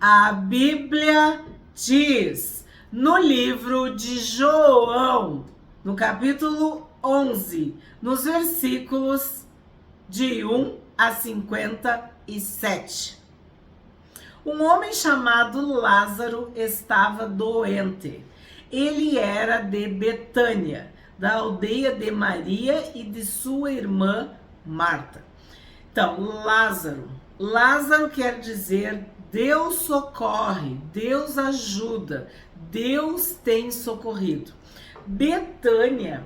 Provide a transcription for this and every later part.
A Bíblia diz no livro de João, no capítulo 11, nos versículos de 1 a 57. Um homem chamado Lázaro estava doente. Ele era de Betânia, da aldeia de Maria e de sua irmã Marta. Então, Lázaro quer dizer Deus socorre, Deus ajuda, Deus tem socorrido. Betânia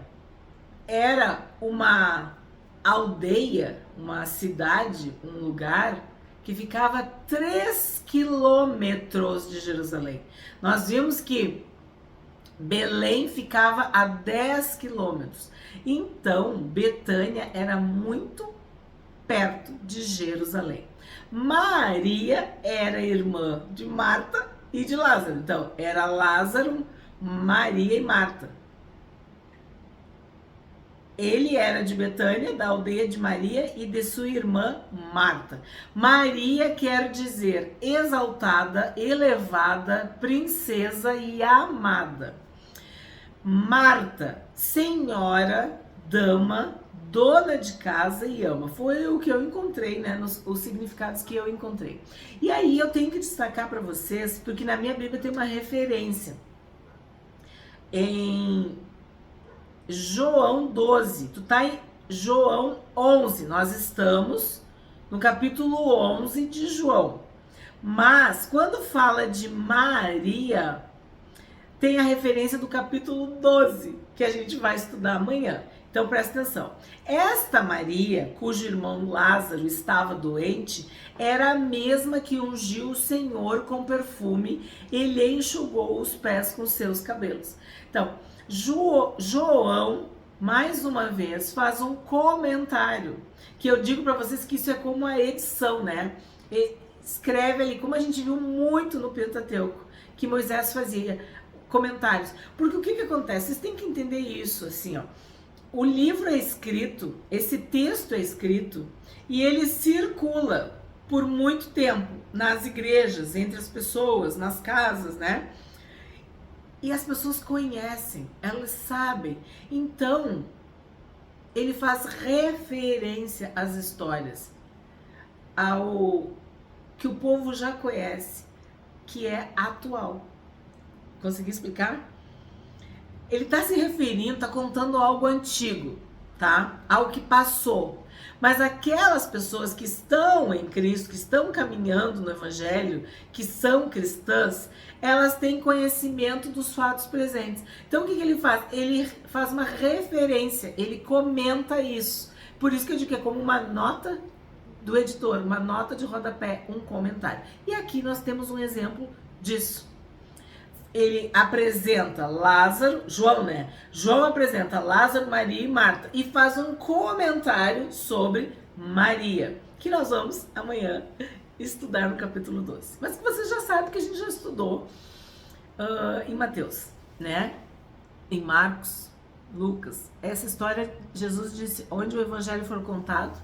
era uma aldeia, uma cidade, um lugar que ficava a 3 quilômetros de Jerusalém. Nós vimos que Belém ficava a 10 quilômetros. Então, Betânia era muito perto de Jerusalém. Maria era irmã de Marta e de Lázaro. Então, era Lázaro, Maria e Marta. Ele era de Betânia, da aldeia de Maria e de sua irmã Marta. Maria quer dizer exaltada, elevada, princesa e amada. Marta, senhora, dama, dona de casa e ama. Foi o que eu encontrei, né? Os significados que eu encontrei. E aí eu tenho que destacar para vocês, porque na minha Bíblia tem uma referência. Em João 12, tu tá em João 11, nós estamos no capítulo 11 de João. Mas quando fala de Maria, tem a referência do capítulo 12, que a gente vai estudar amanhã. Então presta atenção. Esta Maria, cujo irmão Lázaro estava doente, era a mesma que ungiu o Senhor com perfume e lhe enxugou os pés com seus cabelos. Então, João, mais uma vez, faz um comentário, que eu digo para vocês que isso é como a edição, né? Escreve ali, como a gente viu muito no Pentateuco, que Moisés fazia comentários. Porque o que acontece? Vocês têm que entender isso, assim, ó. O livro é escrito, esse texto é escrito, e ele circula por muito tempo nas igrejas, entre as pessoas, nas casas, né? E as pessoas conhecem, elas sabem. Então, ele faz referência às histórias, ao que o povo já conhece, que é atual. Consegui explicar? Ele está se referindo, está contando algo antigo, tá? Algo que passou. Mas aquelas pessoas que estão em Cristo, que estão caminhando no Evangelho, que são cristãs, elas têm conhecimento dos fatos presentes. Então o que ele faz? Ele faz uma referência, ele comenta isso. Por isso que eu digo que é como uma nota do editor, uma nota de rodapé, um comentário. E aqui nós temos um exemplo disso. Ele apresenta Lázaro, João, né? João apresenta Lázaro, Maria e Marta e faz um comentário sobre Maria, que nós vamos amanhã estudar no capítulo 12. Mas que você já sabe que a gente já estudou em Mateus, né? Em Marcos, Lucas. Essa história, Jesus disse, onde o evangelho for contado,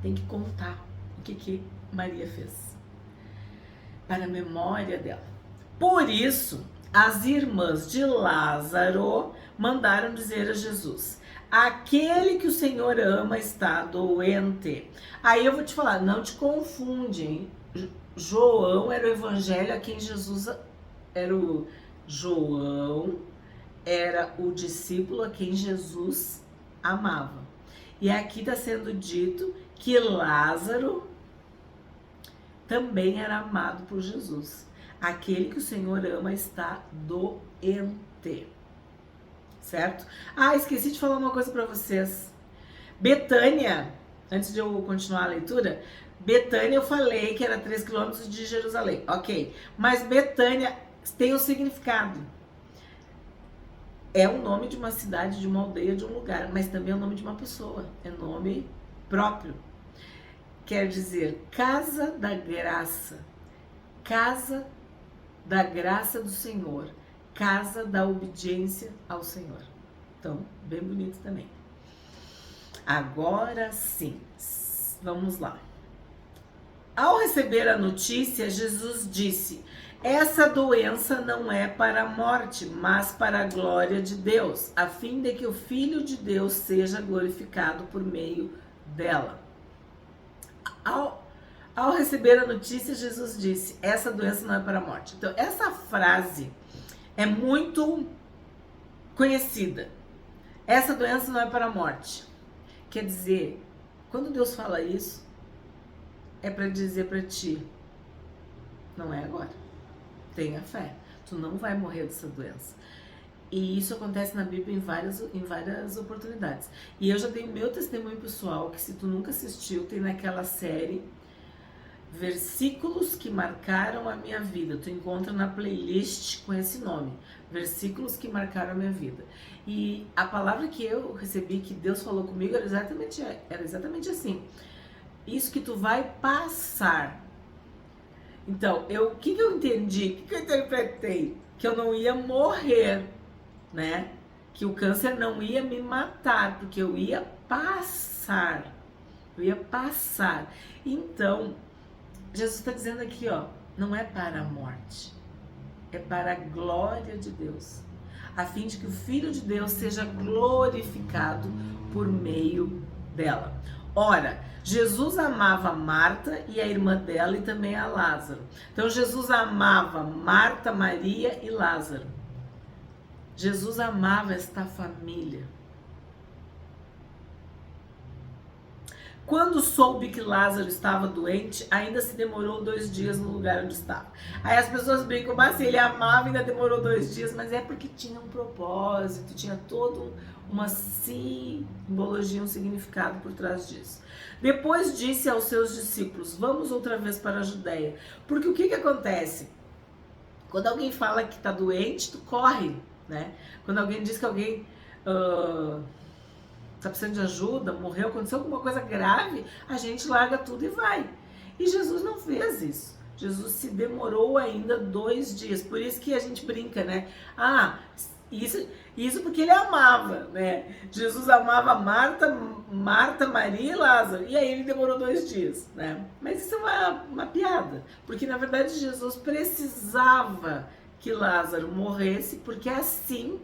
tem que contar o que Maria fez, para a memória dela. Por isso, as irmãs de Lázaro mandaram dizer a Jesus, aquele que o Senhor ama está doente. Aí eu vou te falar, não te confunde, hein? João era o evangelho a quem Jesus era o João, era o discípulo a quem Jesus amava. E aqui está sendo dito que Lázaro também era amado por Jesus. Aquele que o Senhor ama está doente. Certo? Ah, esqueci de falar uma coisa para vocês. Betânia, antes de eu continuar a leitura, Betânia eu falei que era 3 quilômetros de Jerusalém. Ok. Mas Betânia tem um significado. É o nome de uma cidade, de uma aldeia, de um lugar, mas também é o nome de uma pessoa. É nome próprio. Quer dizer, casa da graça. Casa da graça do Senhor, casa da obediência ao Senhor. Então, bem bonito também. Agora sim, vamos lá. Ao receber a notícia, Jesus disse: essa doença não é para a morte, mas para a glória de Deus, a fim de que o Filho de Deus seja glorificado por meio dela. Ao receber a notícia, Jesus disse: essa doença não é para a morte. Então, essa frase é muito conhecida. Essa doença não é para a morte. Quer dizer, quando Deus fala isso, é para dizer para ti: não é agora. Tenha fé. Tu não vai morrer dessa doença. E isso acontece na Bíblia em várias oportunidades. E eu já tenho meu testemunho pessoal, que se tu nunca assistiu, tem naquela série Versículos que Marcaram a Minha Vida. Tu encontra na playlist com esse nome, Versículos que Marcaram a Minha Vida. E a palavra que eu recebi, que Deus falou comigo, era exatamente assim: isso que tu vai passar. Então, o que eu entendi? O que eu interpretei? Que eu não ia morrer, né? Que o câncer não ia me matar, porque eu ia passar. Eu ia passar. Então, Jesus está dizendo aqui, ó, não é para a morte, é para a glória de Deus, a fim de que o Filho de Deus seja glorificado por meio dela. Ora, Jesus amava Marta e a irmã dela e também a Lázaro. Então, Jesus amava Marta, Maria e Lázaro. Jesus amava esta família. Quando soube que Lázaro estava doente, ainda se demorou 2 dias no lugar onde estava. Aí as pessoas brincam, mas se ele amava, ainda demorou 2 dias, mas é porque tinha um propósito, tinha todo uma simbologia, um significado por trás disso. Depois disse aos seus discípulos: vamos outra vez para a Judéia. Porque o que acontece? Quando alguém fala que está doente, tu corre, né? Quando alguém diz que alguém está precisando de ajuda, morreu, aconteceu alguma coisa grave, a gente larga tudo e vai. E Jesus não fez isso. Jesus se demorou ainda 2 dias. Por isso que a gente brinca, né? Isso porque ele amava, né? Jesus amava Marta, Maria e Lázaro. E aí ele demorou 2 dias, né? Mas isso é uma piada. Porque na verdade Jesus precisava que Lázaro morresse, porque assim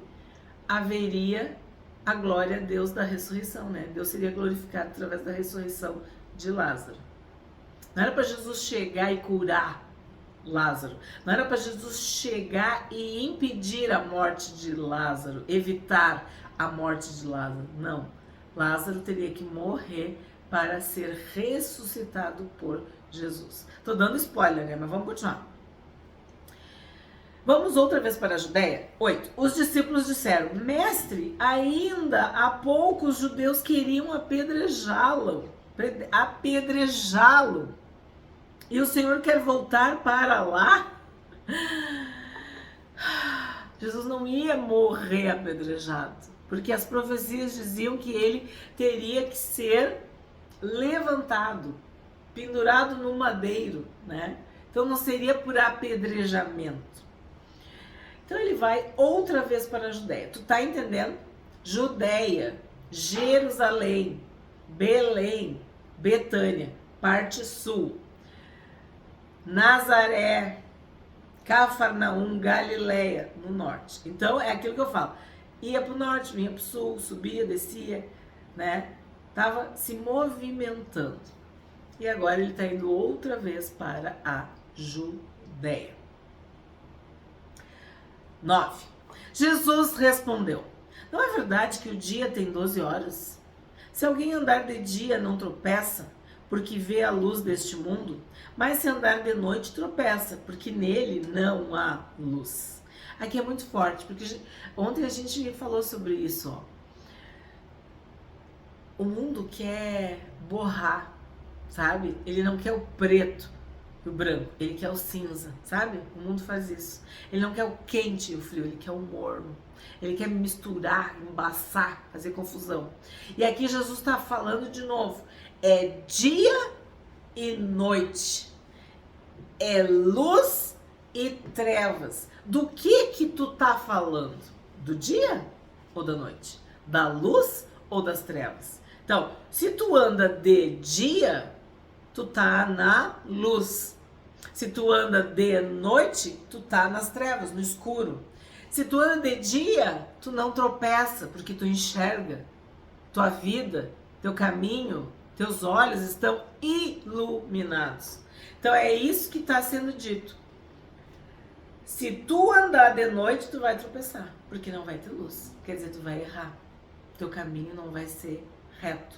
haveria a glória a Deus da ressurreição, né? Deus seria glorificado através da ressurreição de Lázaro. Não era para Jesus chegar e curar Lázaro. Não era para Jesus chegar e impedir a morte de Lázaro, evitar a morte de Lázaro. Não. Lázaro teria que morrer para ser ressuscitado por Jesus. Tô dando spoiler, né? Mas vamos continuar. Vamos outra vez para a Judéia? 8. Os discípulos disseram: mestre, ainda há pouco os judeus queriam apedrejá-lo. E o Senhor quer voltar para lá? Jesus não ia morrer apedrejado, porque as profecias diziam que ele teria que ser levantado, pendurado no madeiro, né? Então não seria por apedrejamento. Então ele vai outra vez para a Judéia. Tu tá entendendo? Judéia, Jerusalém, Belém, Betânia, parte sul, Nazaré, Cafarnaum, Galileia, no norte. Então é aquilo que eu falo. Ia para o norte, vinha para o sul, subia, descia, né? Tava se movimentando. E agora ele está indo outra vez para a Judéia. 9. Jesus respondeu: não é verdade que o dia tem 12 horas? Se alguém andar de dia não tropeça, porque vê a luz deste mundo, mas se andar de noite tropeça, porque nele não há luz. Aqui é muito forte, porque ontem a gente falou sobre isso, ó. O mundo quer borrar, sabe? Ele não quer o preto e o branco, ele quer o cinza, sabe? O mundo faz isso. Ele não quer o quente e o frio, ele quer o morno. Ele quer misturar, embaçar, fazer confusão. E aqui Jesus está falando de novo. É dia e noite. É luz e trevas. Do que tu tá falando? Do dia ou da noite? Da luz ou das trevas? Então, se tu anda de dia, tu tá na luz. Se tu anda de noite, tu tá nas trevas, no escuro. Se tu anda de dia, tu não tropeça, porque tu enxerga. Tua vida, teu caminho, teus olhos estão iluminados. Então é isso que está sendo dito. Se tu andar de noite, tu vai tropeçar, porque não vai ter luz. Quer dizer, tu vai errar. Teu caminho não vai ser reto.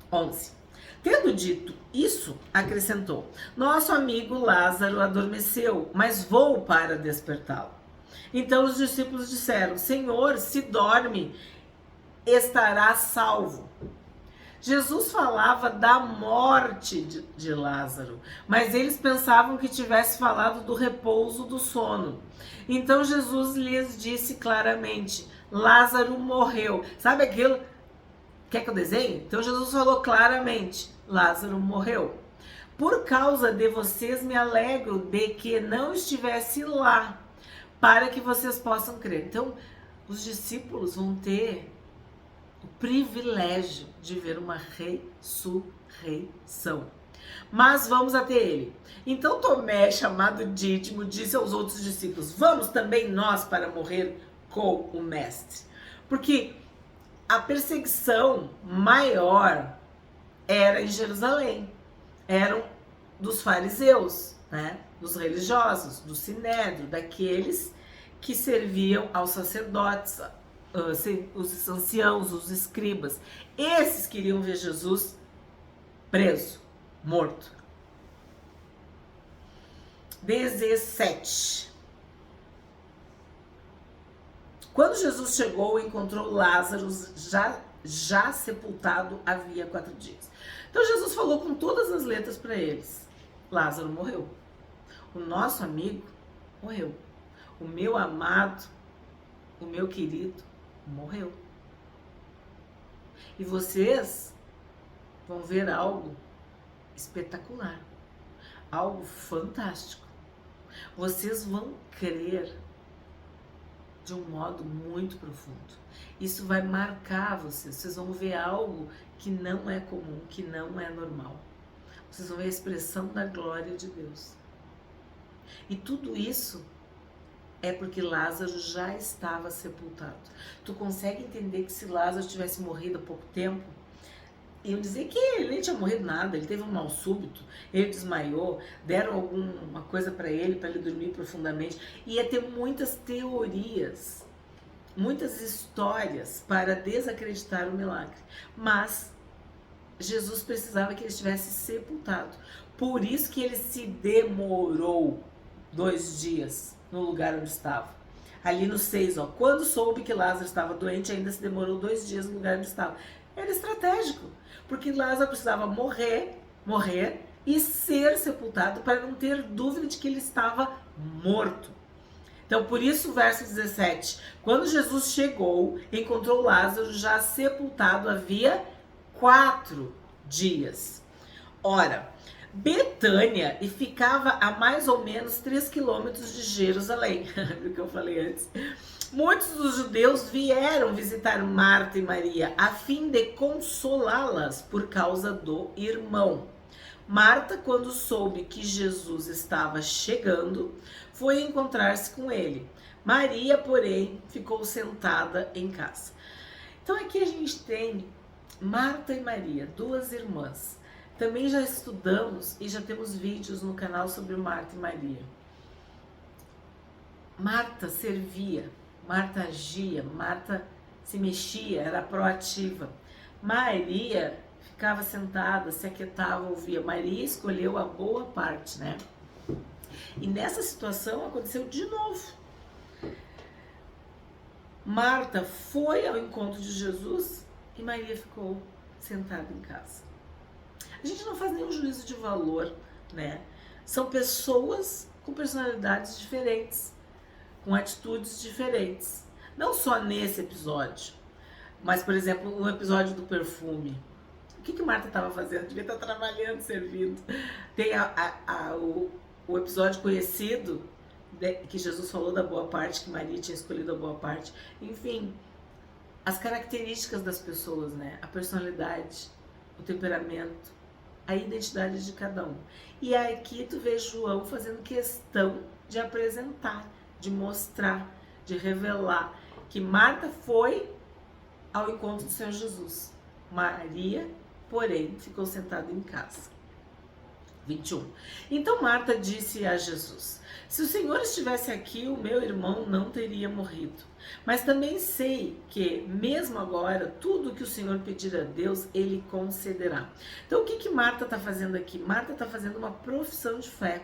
11. Tendo dito isso, acrescentou: nosso amigo Lázaro adormeceu, mas vou para despertá-lo. Então os discípulos disseram: Senhor, se dorme, estará salvo. Jesus falava da morte de Lázaro, mas eles pensavam que tivesse falado do repouso do sono. Então Jesus lhes disse claramente: Lázaro morreu. Sabe aquilo? Quer que eu desenhe? Então Jesus falou claramente: Lázaro morreu. Por causa de vocês me alegro de que não estivesse lá, para que vocês possam crer. Então, os discípulos vão ter o privilégio de ver uma ressurreição. Mas vamos até ele. Então Tomé, chamado Dídimo, disse aos outros discípulos: vamos também nós para morrer com o mestre. Porque a perseguição maior era em Jerusalém. Eram dos fariseus, né? Dos religiosos, do sinédrio, daqueles que serviam aos sacerdotes, os anciãos, os escribas. Esses queriam ver Jesus preso, morto. 17. Quando Jesus chegou, encontrou Lázaro já sepultado havia 4 dias. Então Jesus falou com todas as letras para eles: Lázaro morreu. O nosso amigo morreu. O meu amado, o meu querido, morreu. E vocês vão ver algo espetacular, algo fantástico. Vocês vão crer de um modo muito profundo. Isso vai marcar vocês. Vocês vão ver algo que não é comum, que não é normal. Vocês vão ver a expressão da glória de Deus. E tudo isso é porque Lázaro já estava sepultado. Tu consegue entender que se Lázaro tivesse morrido há pouco tempo, iam dizer que ele nem tinha morrido nada, ele teve um mal súbito, ele desmaiou, deram alguma coisa para ele dormir profundamente. Ia ter muitas teorias, muitas histórias para desacreditar o milagre. Mas Jesus precisava que ele estivesse sepultado. Por isso que ele se demorou 2 dias no lugar onde estava. Ali no 6, ó, quando soube que Lázaro estava doente, ainda se demorou 2 dias no lugar onde estava. Era estratégico, porque Lázaro precisava morrer e ser sepultado para não ter dúvida de que ele estava morto. Então, por isso o verso 17, quando Jesus chegou, encontrou Lázaro já sepultado havia 4 dias. Ora, Betânia e ficava a mais ou menos 3 quilômetros de Jerusalém. Viu o que eu falei antes? Muitos dos judeus vieram visitar Marta e Maria a fim de consolá-las por causa do irmão. Marta, quando soube que Jesus estava chegando, foi encontrar-se com ele. Maria, porém, ficou sentada em casa. Então aqui a gente tem Marta e Maria, 2 irmãs. Também já estudamos e já temos vídeos no canal sobre Marta e Maria. Marta servia, Marta agia, Marta se mexia, era proativa. Maria ficava sentada, se aquietava, ouvia. Maria escolheu a boa parte, né? E nessa situação aconteceu de novo. Marta foi ao encontro de Jesus e Maria ficou sentada em casa. A gente não faz nenhum juízo de valor, né? São pessoas com personalidades diferentes, com atitudes diferentes. Não só nesse episódio, mas, por exemplo, no episódio do perfume. O que Marta estava fazendo? Devia estar trabalhando, servindo. Tem o episódio conhecido, que Jesus falou da boa parte, que Maria tinha escolhido a boa parte. Enfim, as características das pessoas, né? A personalidade. o temperamento, a identidade de cada um. E aqui tu vê João fazendo questão de apresentar, de mostrar, de revelar que Marta foi ao encontro do Senhor Jesus. Maria, porém, ficou sentada em casa. 21. Então Marta disse a Jesus: se o Senhor estivesse aqui, o meu irmão não teria morrido. Mas também sei que, mesmo agora, tudo que o Senhor pedir a Deus, Ele concederá. Então, o que Marta está fazendo aqui? Marta está fazendo uma profissão de fé.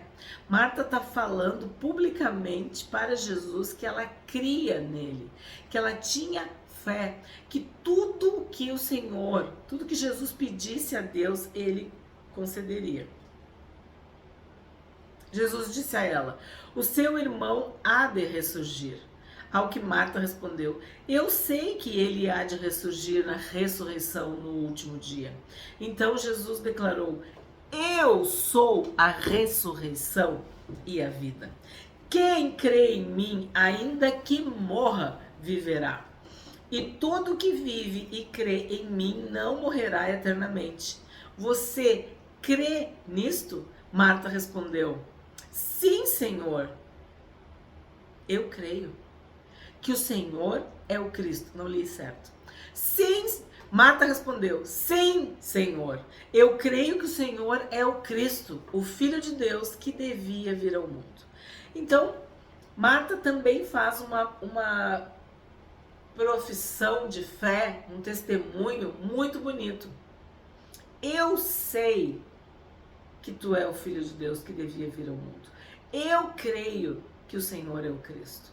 Marta está falando publicamente para Jesus que ela cria nele, que ela tinha fé, que tudo que o Senhor, tudo que Jesus pedisse a Deus, Ele concederia. Jesus disse a ela: o seu irmão há de ressurgir. Ao que Marta respondeu: eu sei que ele há de ressurgir na ressurreição no último dia. Então Jesus declarou: eu sou a ressurreição e a vida. Quem crê em mim, ainda que morra, viverá. E todo que vive e crê em mim não morrerá eternamente. Você crê nisto? Marta respondeu: sim, Senhor. Eu creio que o Senhor é o Cristo. Não li certo. Sim, Marta respondeu: sim, Senhor. Eu creio que o Senhor é o Cristo, o Filho de Deus que devia vir ao mundo. Então, Marta também faz uma profissão de fé, um testemunho muito bonito. Eu sei que tu é o Filho de Deus que devia vir ao mundo. Eu creio que o Senhor é o Cristo.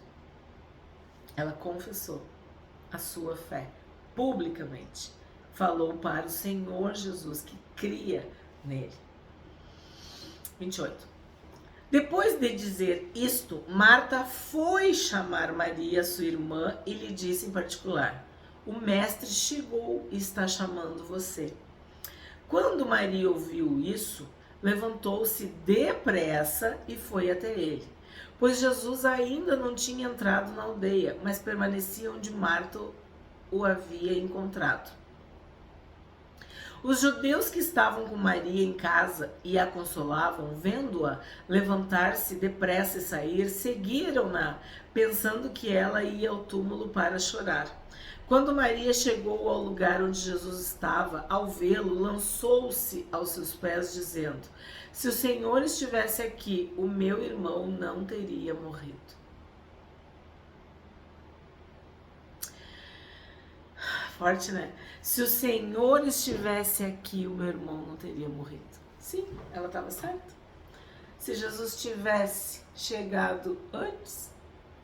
Ela confessou a sua fé publicamente. Falou para o Senhor Jesus que cria nele. 28. Depois de dizer isto, Marta foi chamar Maria, sua irmã, e lhe disse em particular: o mestre chegou e está chamando você. Quando Maria ouviu isso, levantou-se depressa e foi até ele, pois Jesus ainda não tinha entrado na aldeia, mas permanecia onde Marta o havia encontrado. Os judeus que estavam com Maria em casa e a consolavam, vendo-a levantar-se depressa e sair, seguiram-na, pensando que ela ia ao túmulo para chorar. Quando Maria chegou ao lugar onde Jesus estava, ao vê-lo, lançou-se aos seus pés, dizendo: se o Senhor estivesse aqui, o meu irmão não teria morrido. Forte, né? Se o Senhor estivesse aqui, o meu irmão não teria morrido. Sim, ela estava certa. Se Jesus tivesse chegado antes,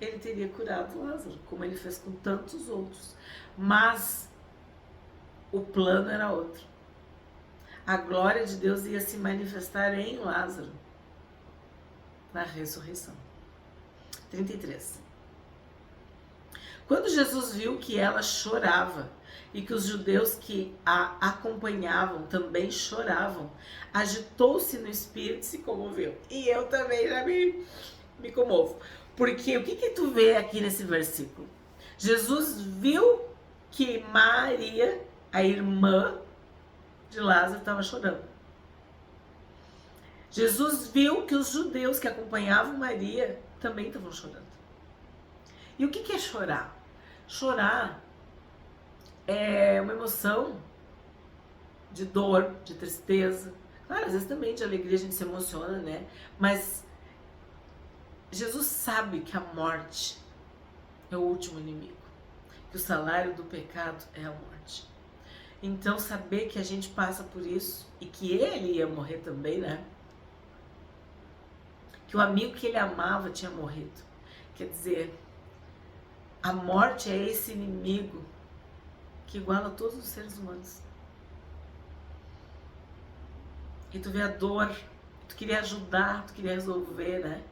ele teria curado Lázaro, como ele fez com tantos outros. Mas o plano era outro. A glória de Deus ia se manifestar em Lázaro na ressurreição. 33. Quando Jesus viu que ela chorava e que os judeus que a acompanhavam também choravam, agitou-se no espírito e se comoveu. E eu também já me comovo. Porque o que tu vê aqui nesse versículo? Jesus viu que Maria, a irmã de Lázaro, estava chorando. Jesus viu que os judeus que acompanhavam Maria também estavam chorando. E o que é chorar? Chorar é uma emoção de dor, de tristeza. Claro, às vezes também de alegria a gente se emociona, né? Mas Jesus sabe que a morte é o último inimigo. Que o salário do pecado é a morte. Então, saber que a gente passa por isso e que ele ia morrer também, né? Que o amigo que ele amava tinha morrido. Quer dizer, a morte é esse inimigo que iguala todos os seres humanos. E tu vê a dor, tu queria ajudar, tu queria resolver, né?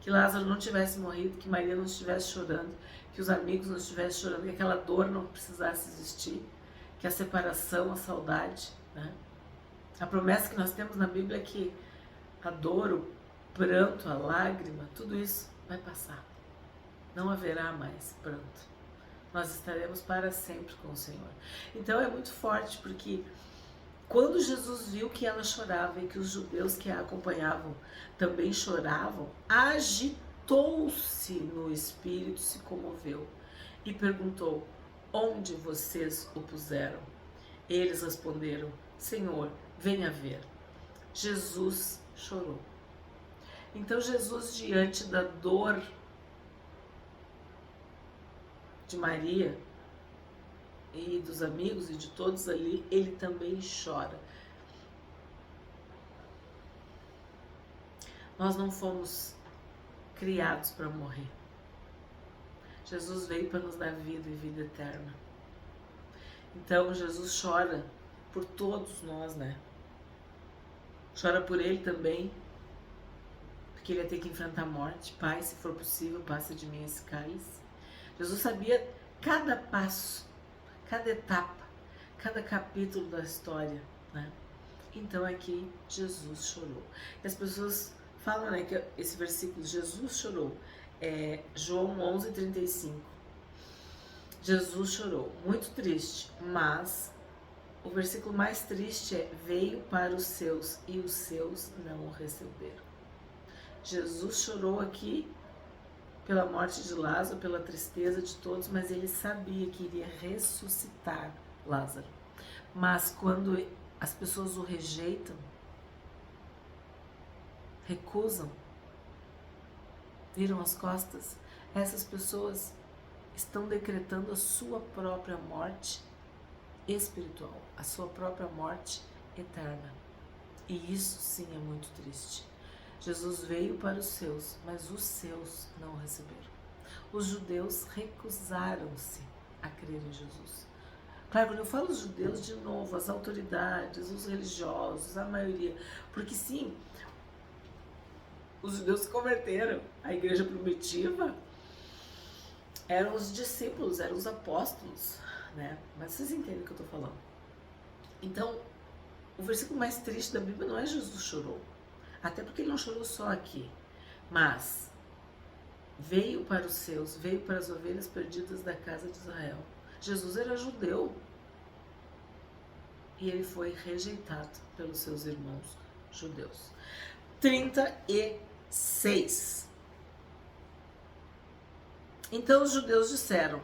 Que Lázaro não tivesse morrido, que Maria não estivesse chorando, que os amigos não estivessem chorando, que aquela dor não precisasse existir, que a separação, a saudade, né? A promessa que nós temos na Bíblia é que a dor, o pranto, a lágrima, tudo isso vai passar. Não haverá mais pranto. nós estaremos para sempre com o Senhor. Então é muito forte, porque quando Jesus viu que ela chorava e que os judeus que a acompanhavam também choravam, agitou-se no espírito, se comoveu e perguntou: onde vocês o puseram? Eles responderam: Senhor, venha ver. Jesus chorou. Então Jesus, diante da dor de Maria e dos amigos e de todos ali, ele também chora. Nós não fomos criados para morrer. Jesus veio para nos dar vida e vida eterna. Então Jesus chora por todos nós, né? Chora por ele também, porque ele ia ter que enfrentar a morte. Pai, se for possível, passa de mim esse cálice. Jesus sabia cada passo, cada etapa, cada capítulo da história, né? Então aqui Jesus chorou. E as pessoas falam, né, que esse versículo, Jesus chorou, é João 11:35. Jesus chorou, muito triste, mas o versículo mais triste é: veio para os seus e os seus não o receberam. Jesus chorou aqui pela morte de Lázaro, pela tristeza de todos, mas ele sabia que iria ressuscitar Lázaro. Mas quando as pessoas o rejeitam, recusam, viram as costas, essas pessoas estão decretando a sua própria morte espiritual, a sua própria morte eterna. E isso sim é muito triste. Jesus veio para os seus, mas os seus não o receberam. Os judeus recusaram-se a crer em Jesus. Claro, quando eu falo os judeus, de novo, as autoridades, os religiosos, a maioria, porque sim, os judeus se converteram à igreja primitiva, eram os discípulos, eram os apóstolos, né? Mas vocês entendem o que eu estou falando. Então, o versículo mais triste da Bíblia não é Jesus chorou, até porque ele não chorou só aqui, mas veio para os seus, veio para as ovelhas perdidas da casa de Israel. Jesus era judeu e ele foi rejeitado pelos seus irmãos judeus. 36. Então os judeus disseram: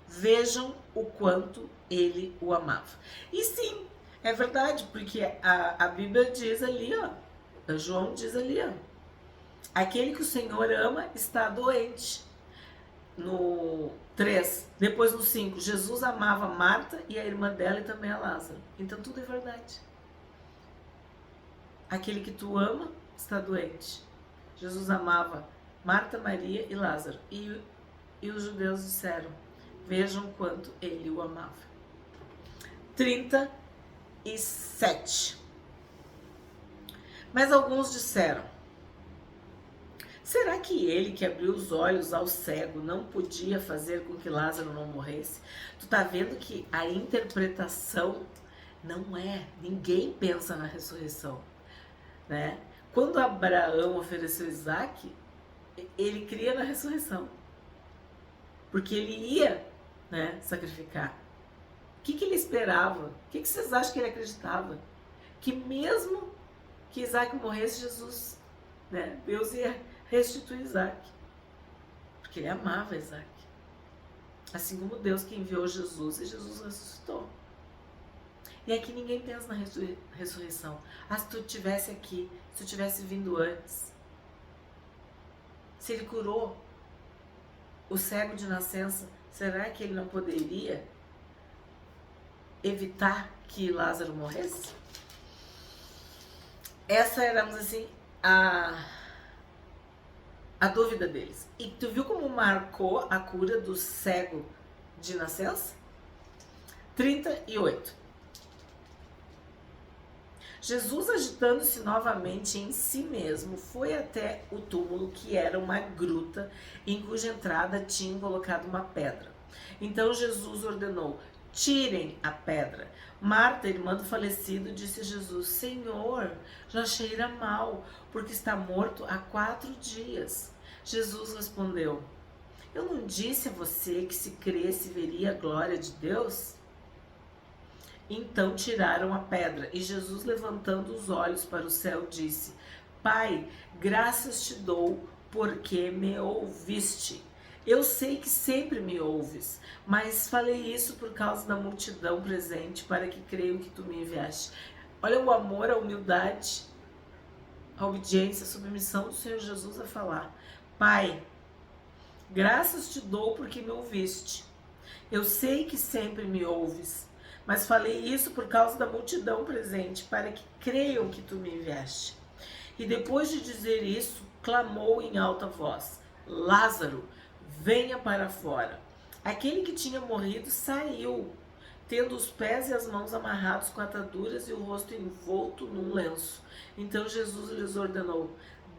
vejam o quanto ele o amava. E sim, é verdade, porque a Bíblia diz ali, ó, João diz ali, ó, aquele que o Senhor ama está doente. No 3, depois no 5, Jesus amava Marta e a irmã dela e também a Lázaro. Então tudo é verdade. Aquele que tu ama está doente. Jesus amava Marta, Maria e Lázaro. E os judeus disseram: vejam quanto ele o amava. 37. Mas alguns disseram: será que ele que abriu os olhos ao cego não podia fazer com que Lázaro não morresse? Tu tá vendo que a interpretação não é, ninguém pensa na ressurreição, né? Quando Abraão ofereceu Isaac, ele cria na ressurreição, porque ele ia, né, sacrificar. O que ele esperava? O que vocês acham que ele acreditava? Que mesmo que Isaac morresse, Jesus, né, Deus ia restituir Isaac, porque ele amava Isaac, assim como Deus que enviou Jesus, e Jesus ressuscitou. E aqui ninguém pensa na ressurreição. Ah, se tu tivesse aqui, se tu tivesse vindo antes, se ele curou o cego de nascença, será que ele não poderia evitar que Lázaro morresse? Essa era, vamos assim, a dúvida deles. E tu viu como marcou a cura do cego de nascença? 38. Jesus, agitando-se novamente em si mesmo, foi até o túmulo, que era uma gruta, em cuja entrada tinham colocado uma pedra. Então Jesus ordenou: tirem a pedra. Marta, irmã do falecido, disse a Jesus: Senhor, já cheira mal, porque está morto há 4 dias. Jesus respondeu: Eu não disse a você que se cresce veria a glória de Deus? Então tiraram a pedra, e Jesus, levantando os olhos para o céu, disse: Pai, graças te dou, porque me ouviste. Eu sei que sempre me ouves, mas falei isso por causa da multidão presente, para que creiam que tu me enviaste. Olha o amor, a humildade, a obediência, a submissão do Senhor Jesus a falar: Pai, graças te dou porque me ouviste. Eu sei que sempre me ouves, mas falei isso por causa da multidão presente, para que creiam que tu me enviaste. E depois de dizer isso, clamou em alta voz: Lázaro, venha para fora. Aquele que tinha morrido saiu, tendo os pés e as mãos amarrados com ataduras e o rosto envolto num lenço. Então Jesus lhes ordenou: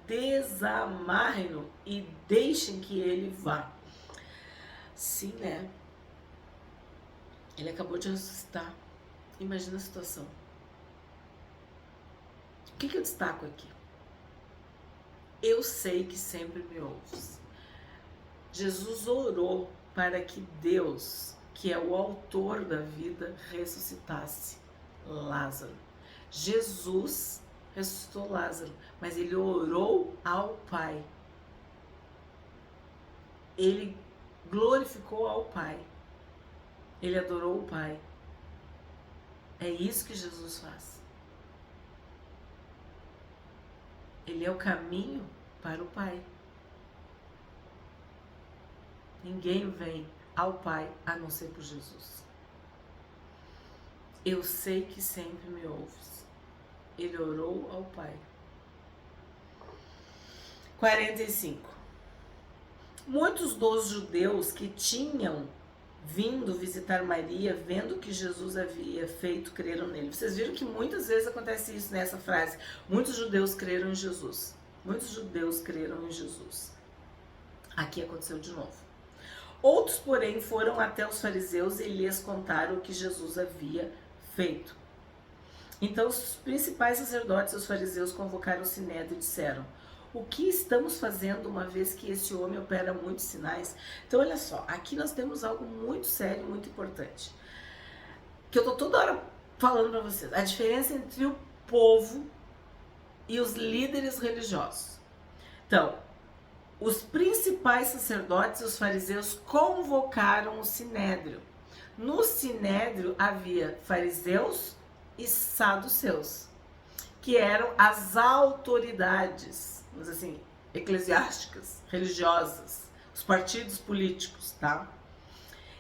desamarrem-no e deixem que ele vá. Sim, né? Ele acabou de ressuscitar. Imagina a situação. O que eu destaco aqui? Eu sei que sempre me ouves. Jesus orou para que Deus, que é o autor da vida, ressuscitasse Lázaro. Jesus ressuscitou Lázaro, mas ele orou ao Pai. Ele glorificou ao Pai. Ele adorou o Pai. É isso que Jesus faz. Ele é o caminho para o Pai. Ninguém vem ao Pai a não ser por Jesus. Eu sei que sempre me ouves. Ele orou ao Pai. 45. Muitos dos judeus que tinham vindo visitar Maria, vendo o que Jesus havia feito, creram nele. Vocês viram que muitas vezes acontece isso nessa frase. Muitos judeus creram em Jesus. Muitos judeus creram em Jesus. Aqui aconteceu de novo. Outros, porém, foram até os fariseus e lhes contaram o que Jesus havia feito. Então os principais sacerdotes e os fariseus convocaram o sinédrio e disseram: o que estamos fazendo uma vez que esse homem opera muitos sinais? Então olha só, aqui nós temos algo muito sério, muito importante, que eu tô toda hora falando para vocês. A diferença entre o povo e os líderes religiosos. Então, os principais sacerdotes e os fariseus convocaram o sinédrio. No sinédrio havia fariseus e saduceus, que eram as autoridades, vamos dizer assim, eclesiásticas, religiosas, os partidos políticos, tá?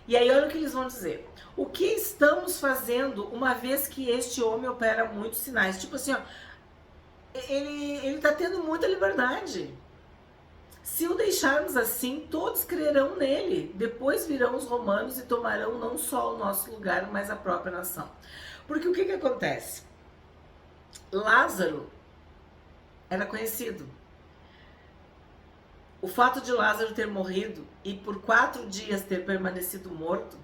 E aí olha o que eles vão dizer. O que estamos fazendo uma vez que este homem opera muitos sinais? Tipo assim, ó, ele tá tendo muita liberdade. Se o deixarmos assim, todos crerão nele. Depois virão os romanos e tomarão não só o nosso lugar, mas a própria nação. Porque o que acontece? Lázaro era conhecido. O fato de Lázaro ter morrido e por 4 dias ter permanecido morto,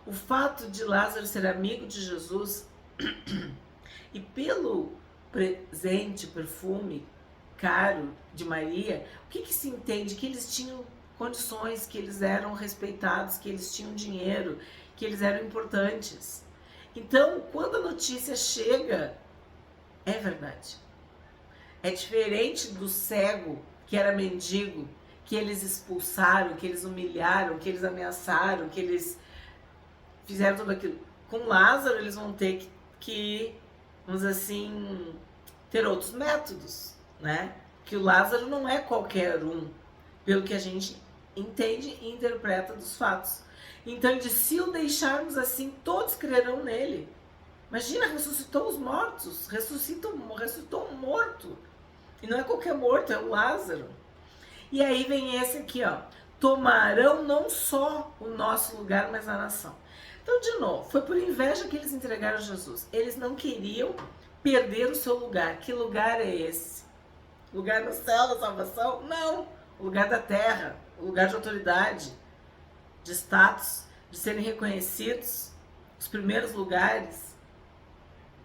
o fato de Lázaro ser amigo de Jesus e pelo presente, perfume caro de Maria, o que se entende? Que eles tinham condições, que eles eram respeitados, que eles tinham dinheiro, que eles eram importantes. Então, quando a notícia chega, é verdade. É diferente do cego, que era mendigo, que eles expulsaram, que eles humilharam, que eles ameaçaram, que eles fizeram tudo aquilo. Com Lázaro, eles vão ter que, vamos dizer assim, ter outros métodos, né? Que o Lázaro não é qualquer um, pelo que a gente entende e interpreta dos fatos. Então ele diz: se o deixarmos assim, todos crerão nele. Imagina, ressuscitou os mortos, ressuscitou um morto. E não é qualquer morto, é o Lázaro. E aí vem esse aqui, ó: tomarão não só o nosso lugar, mas a nação. Então, de novo, foi por inveja que eles entregaram Jesus. Eles não queriam perder o seu lugar. Que lugar é esse? Lugar no céu da salvação? Não! O lugar da terra, o lugar de autoridade, de status, de serem reconhecidos, os primeiros lugares,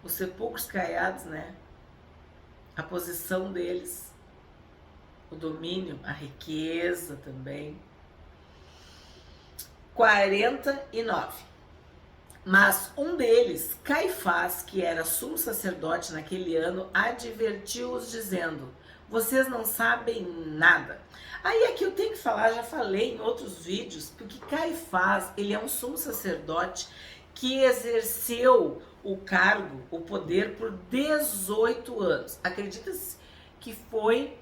os sepulcros caiados, né? A posição deles, o domínio, a riqueza também. 49. Mas um deles, Caifás, que era sumo sacerdote naquele ano, advertiu-os dizendo: vocês não sabem nada. Aí aqui eu tenho que falar, já falei em outros vídeos, porque Caifás, ele é um sumo sacerdote que exerceu o cargo, o poder por 18 anos. Acredita-se que foi,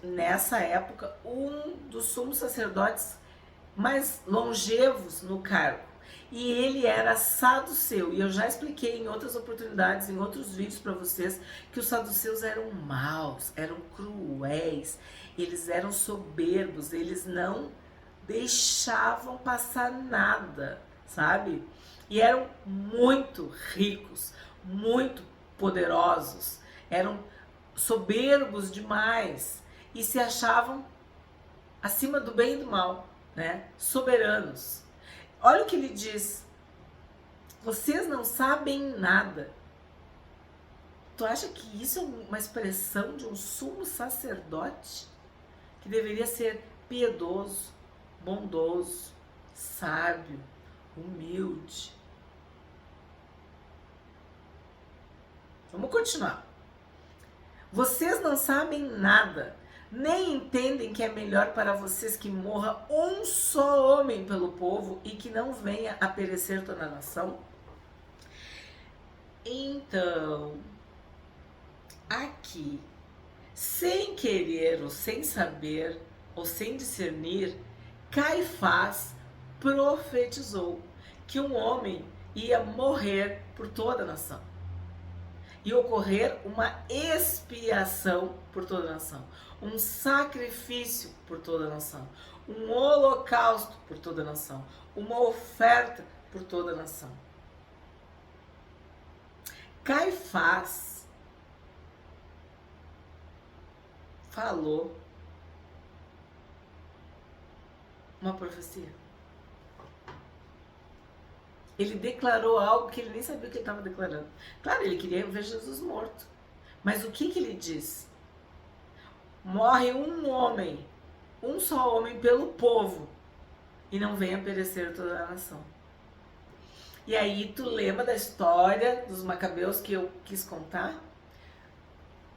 nessa época, um dos sumos sacerdotes mais longevos no cargo. E ele era saduceu. E eu já expliquei em outras oportunidades, em outros vídeos para vocês, que os saduceus eram maus, eram cruéis, eles eram soberbos, eles não deixavam passar nada, sabe? E eram muito ricos, muito poderosos, eram soberbos demais e se achavam acima do bem e do mal, né? Soberanos. Olha o que ele diz: vocês não sabem nada. Tu acha que isso é uma expressão de um sumo sacerdote que deveria ser piedoso, bondoso, sábio, humilde? Vamos continuar. Vocês não sabem nada, nem entendem que é melhor para vocês que morra um só homem pelo povo e que não venha a perecer toda a nação? Então, aqui, sem querer ou sem saber ou sem discernir, Caifás profetizou que um homem ia morrer por toda a nação. E ocorrer uma expiação por toda a nação, um sacrifício por toda a nação, um holocausto por toda a nação, uma oferta por toda a nação. Caifás falou uma profecia. Ele declarou algo que ele nem sabia o que ele estava declarando. Claro, ele queria ver Jesus morto. Mas o que ele diz? Morre um homem, um só homem pelo povo, e não venha perecer toda a nação. E aí tu lembra da história dos macabeus que eu quis contar?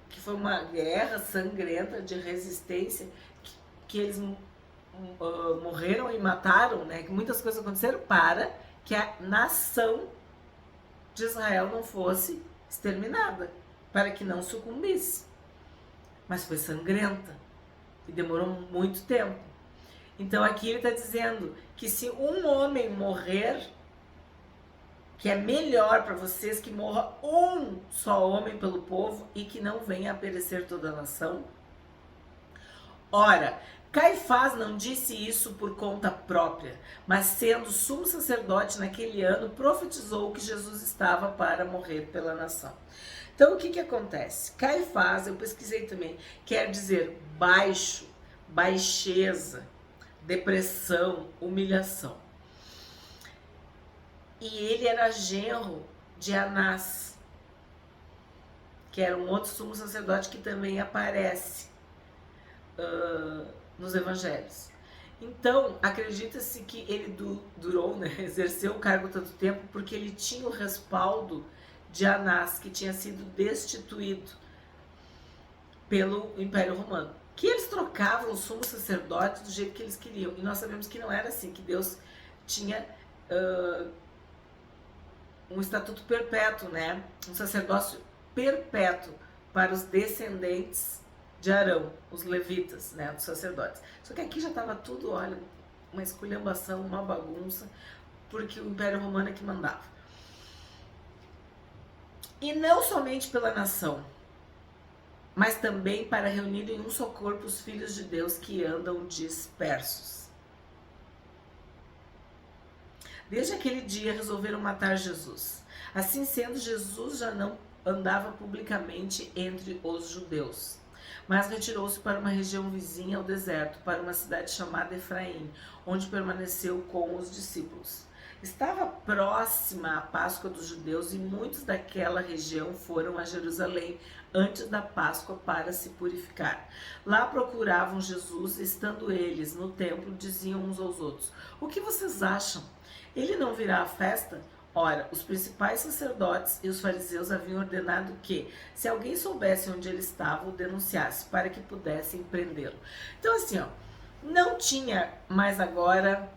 Que foi uma guerra sangrenta de resistência, que eles morreram e mataram, né? Que muitas coisas aconteceram para que a nação de Israel não fosse exterminada, para que não sucumbisse. Mas foi sangrenta e demorou muito tempo. Então aqui ele está dizendo que se um homem morrer, que é melhor para vocês que morra um só homem pelo povo e que não venha a perecer toda a nação. Ora, Caifás não disse isso por conta própria, mas sendo sumo sacerdote naquele ano, profetizou que Jesus estava para morrer pela nação. Então o que acontece? Caifás, eu pesquisei também, quer dizer baixo, baixeza, depressão, humilhação. E ele era genro de Anás, que era um outro sumo sacerdote que também aparece nos evangelhos. Então, acredita-se que ele durou, né, exerceu o cargo tanto tempo porque ele tinha o respaldo de Anás, que tinha sido destituído pelo Império Romano. Que eles trocavam o sumo sacerdote do jeito que eles queriam. E nós sabemos que não era assim, que Deus tinha um estatuto perpétuo, né? Um sacerdócio perpétuo para os descendentes de Arão, os levitas, né, dos sacerdotes. Só que aqui já estava tudo, olha, uma esculhambação, uma bagunça, porque o Império Romano é que mandava. E não somente pela nação, mas também para reunir em um só corpo os filhos de Deus que andam dispersos. Desde aquele dia resolveram matar Jesus. Assim sendo, Jesus já não andava publicamente entre os judeus, mas retirou-se para uma região vizinha ao deserto, para uma cidade chamada Efraim, onde permaneceu com os discípulos. Estava próxima a Páscoa dos judeus e muitos daquela região foram a Jerusalém antes da Páscoa para se purificar. Lá procuravam Jesus, estando eles no templo, diziam uns aos outros: O que vocês acham? Ele não virá à festa? Ora, os principais sacerdotes e os fariseus haviam ordenado que, se alguém soubesse onde ele estava, o denunciasse, para que pudessem prendê-lo. Então, assim, ó, não tinha mais agora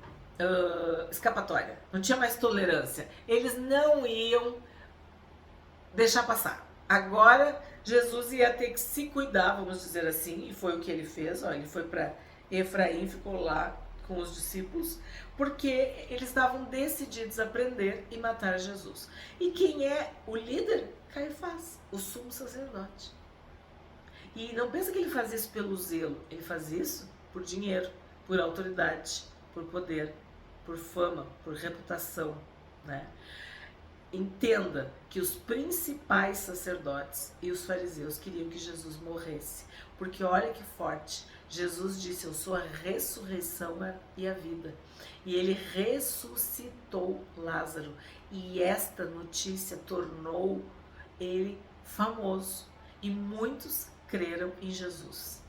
escapatória, não tinha mais tolerância. Eles não iam deixar passar. Agora, Jesus ia ter que se cuidar, vamos dizer assim, e foi o que ele fez. Ó, ele foi para Efraim, ficou lá com os discípulos, porque eles estavam decididos a prender e matar Jesus. E quem é o líder? Caifás, o sumo sacerdote. E não pensa que ele faz isso pelo zelo, ele faz isso por dinheiro, por autoridade, por poder, por fama, por reputação, né? Entenda que os principais sacerdotes e os fariseus queriam que Jesus morresse, porque olha que forte, Jesus disse: eu sou a ressurreição e a vida, e ele ressuscitou Lázaro, e esta notícia tornou ele famoso, e muitos creram em Jesus.